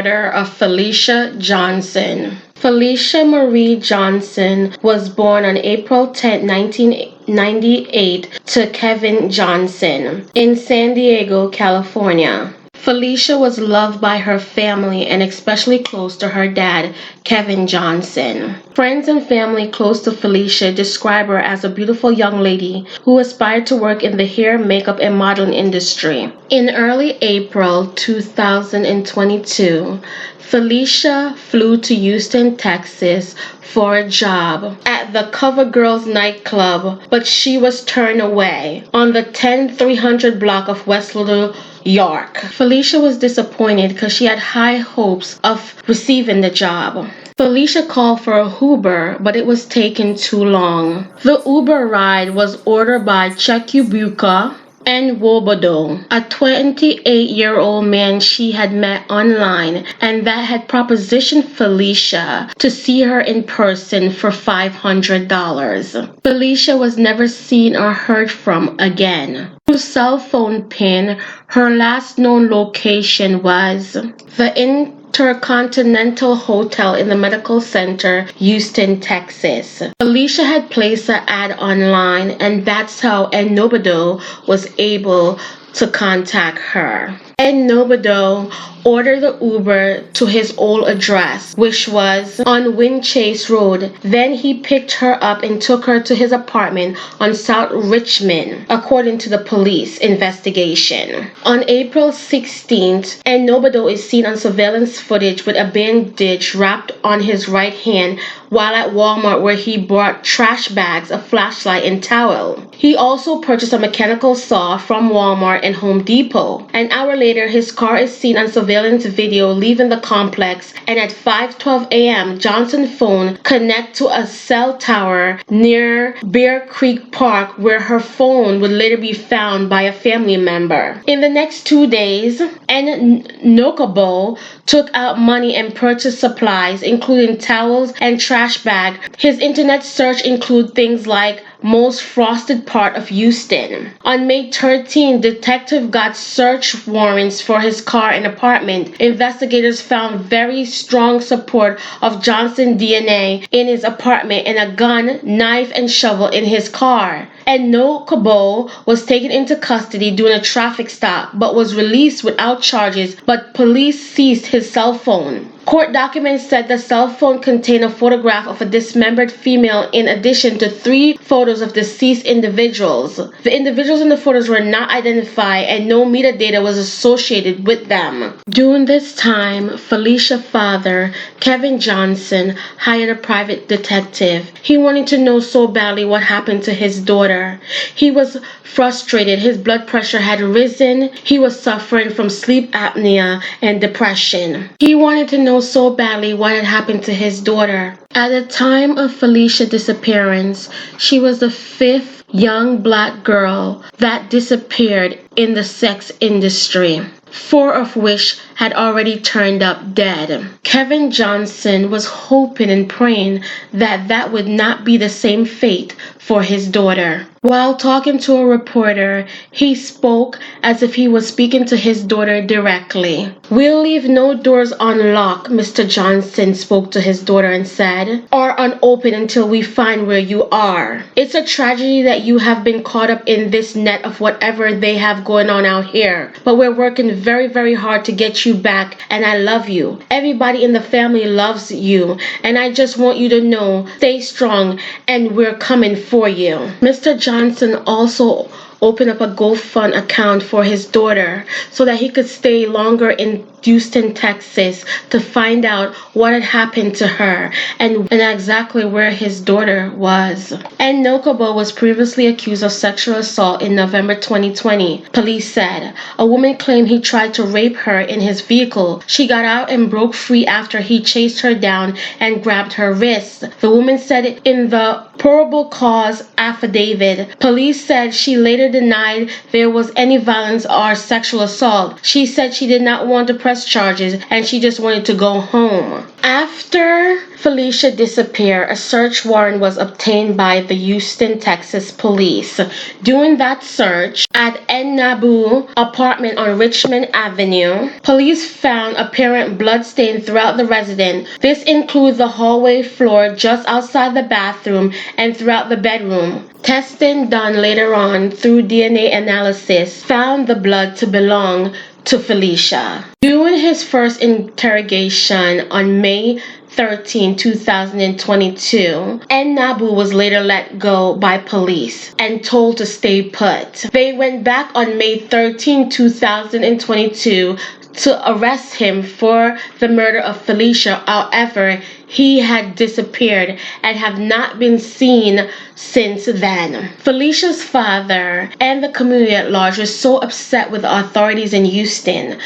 murder of Felicia Johnson. Felicia Marie Johnson was born on April 10, 1998 to Kevin Johnson in San Diego, California. Felicia was loved by her family and especially close to her dad, Kevin Johnson. Friends and family close to Felicia describe her as a beautiful young lady who aspired to work in the hair, makeup, and modeling industry. In early April 2022, Felicia flew to Houston, Texas for a job at the CoverGirls nightclub, but she was turned away on the 10300 block of West Little York. Felicia was disappointed because she had high hopes of receiving the job. Felicia called for a Uber, but it was taking too long. The Uber ride was ordered by Chukwuebuka and Wobodo, a 28-year-old man she had met online and that had propositioned Felicia to see her in person for $500. Felicia was never seen or heard from again. Through cell phone pin, her last known location was the Intercontinental Hotel in the Medical Center, Houston, Texas. Felicia had placed an ad online, and that's how Enobodo was able to contact her. Enobodo ordered the Uber to his old address, which was on Windchase Road. Then he picked her up and took her to his apartment on South Richmond, according to the police investigation. On April 16th, Enobodo is seen on surveillance footage with a bandage wrapped on his right hand while at Walmart, where he bought trash bags, a flashlight, and towel. He also purchased a mechanical saw from Walmart and Home Depot. An hour later, his car is seen on surveillance video leaving the complex, and at 5:12 a.m., Johnson's phone connected to a cell tower near Bear Creek Park, where her phone would later be found by a family member. In the next 2 days, Enobodo took out money and purchased supplies, including towels and trash bag. His internet search included things like most frosted part of Houston. On May 13, detective got search warrants for his car and apartment. Investigators found very strong support of Johnson DNA in his apartment and a gun, knife, and shovel in his car. Enobodo was taken into custody during a traffic stop but was released without charges, but police seized his cell phone. Court documents said the cell phone contained a photograph of a dismembered female in addition to 3 photos of deceased individuals. The individuals in the photos were not identified and no metadata was associated with them. During this time, Felicia's father, Kevin Johnson, hired a private detective. He wanted to know so badly what happened to his daughter. He was frustrated. His blood pressure had risen. He was suffering from sleep apnea and depression. He wanted to know so badly what had happened to his daughter. At the time of Felicia's disappearance, she was the 5th young black girl that disappeared in the sex industry, 4 of which had already turned up dead. Kevin Johnson was hoping and praying that that would not be the same fate for his daughter. While talking to a reporter, he spoke as if he was speaking to his daughter directly. "We'll leave no doors unlocked," Mr. Johnson spoke to his daughter and said, "or unopened until we find where you are. It's a tragedy that you have been caught up in this net of whatever they have going on out here, but we're working very, very hard to get you back, and I love you. Everybody in the family loves you, and I just want you to know, stay strong, and we're coming for you." Mr. Johnson also opened up a GoFund account for his daughter so that he could stay longer in Houston, Texas, to find out what had happened to her and exactly where his daughter was. Enobodo was previously accused of sexual assault in November 2020. Police said a woman claimed he tried to rape her in his vehicle. She got out and broke free after he chased her down and grabbed her wrists. The woman said in the probable cause affidavit. Police said she later denied there was any violence or sexual assault. She said she did not want to press press charges and she just wanted to go home. After Felicia disappeared, a search warrant was obtained by the Houston, Texas police. During that search at En Nabu apartment on Richmond Avenue, police found apparent bloodstain throughout the residence. This includes the hallway floor just outside the bathroom and throughout the bedroom. Testing done later on through DNA analysis found the blood to belong to Felicia. During his first interrogation on May 13, 2022, En Nabu was later let go by police and told to stay put. They went back on May 13, 2022 to arrest him for the murder of Felicia. However, he had disappeared and have not been seen since then. Felicia's father and the community at large were so upset with the authorities in Houston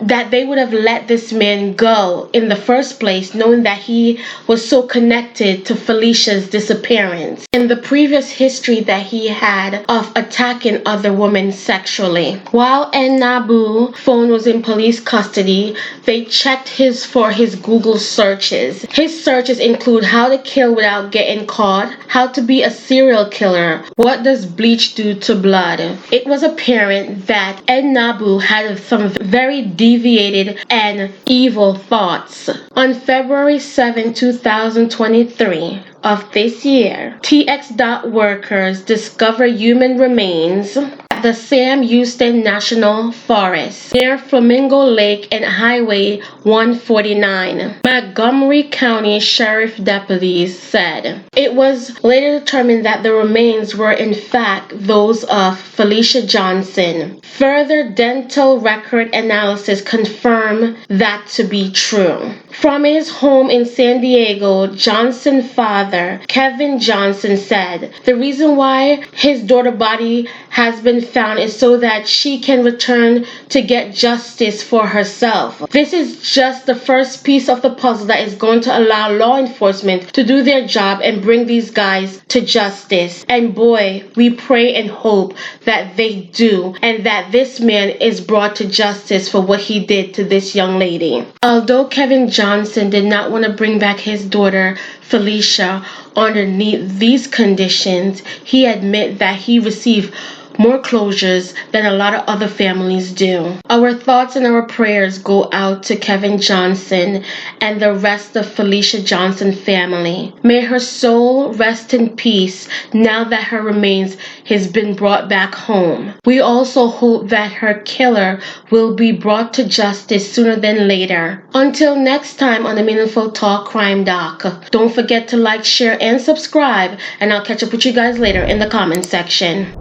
that they would have let this man go in the first place, knowing that he was so connected to Felicia's disappearance and the previous history that he had of attacking other women sexually. While En Nabu's phone was in police custody, they checked for his Google searches. His searches include how to kill without getting caught, how to be a serial killer, what does bleach do to blood. It was apparent that En Nabu had some very deviated and evil thoughts. On February 7, 2023 of this year, TX workers discovered human remains at the Sam Houston National Forest near Flamingo Lake and Highway 149. Montgomery County Sheriff deputies said it was later determined that the remains were in fact those of Felicia Johnson. Further dental record analysis confirmed that to be true. From his home in San Diego, Johnson's father, Kevin Johnson, said the reason why his daughter's body has been found is so that she can return to get justice for herself. This is just the first piece of the puzzle that is going to allow law enforcement to do their job and bring these guys to justice. And boy, we pray and hope that they do and that this man is brought to justice for what he did to this young lady. Although Kevin Johnson did not want to bring back his daughter Felicia underneath these conditions, he admitted that he received more closures than a lot of other families do. Our thoughts and our prayers go out to Kevin Johnson and the rest of Felicia Johnson family. May her soul rest in peace now that her remains has been brought back home. We also hope that her killer will be brought to justice sooner than later. Until next time on the Meaningful Talk Crime Doc, don't forget to like, share, and subscribe, and I'll catch up with you guys later in the comment section.